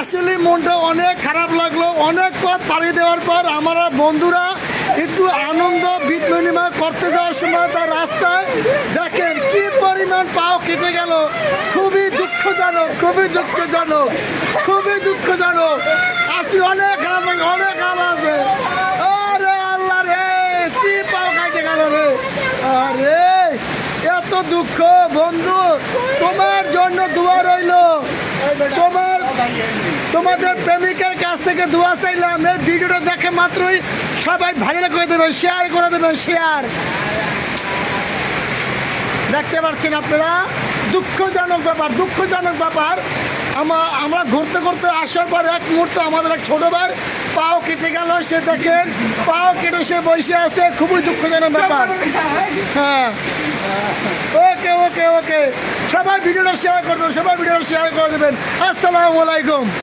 আসলে মনটা অনেক খারাপ লাগলো। অনেক পথ পাড়ি দেওয়ার পর আমরা বন্ধুরা একটু আনন্দ বিনিময় করতে যাওয়ার সময় তার রাস্তায় দেখেন কি পরিমাণ পাও কেটে গেল। খুবই দুঃখজনক, খুবই দুঃখজনক, খুবই দুঃখজনক। আসি অনেক খারাপ, অনেক খারাপ আছে। আরে আল্লাহ রে, কি পাও কেটে গেল রে। আরে এত দুঃখ বন্ধু, তোমার জন্য দোয়া রইল। তোমাদের প্রেমিকের কাছ থেকে দোয়া চাইলাম। এই ভিডিওটা দেখে মাত্রই সবাই ভাইরাল করে দেবেন, শেয়ার করে দেবেন, শেয়ার। দেখতে পাচ্ছেন আপনারা, দুঃখজনক ব্যাপার, দুঃখজনক ব্যাপার। আমরা ঘুরতে ঘুরতে আসার পর এক মুহূর্তে আমাদের এক ছোটো ভাই পাও কেটে গেল। সে দেখেন পাও কেটে সে বসে আছে, খুবই দুঃখজনক ব্যাপার। হ্যাঁ, ওকে ওকে ওকে, সবাই ভিডিওটা শেয়ার করবেন, সবাই ভিডিওটা শেয়ার করে দেবেন। আসসালামু আলাইকুম।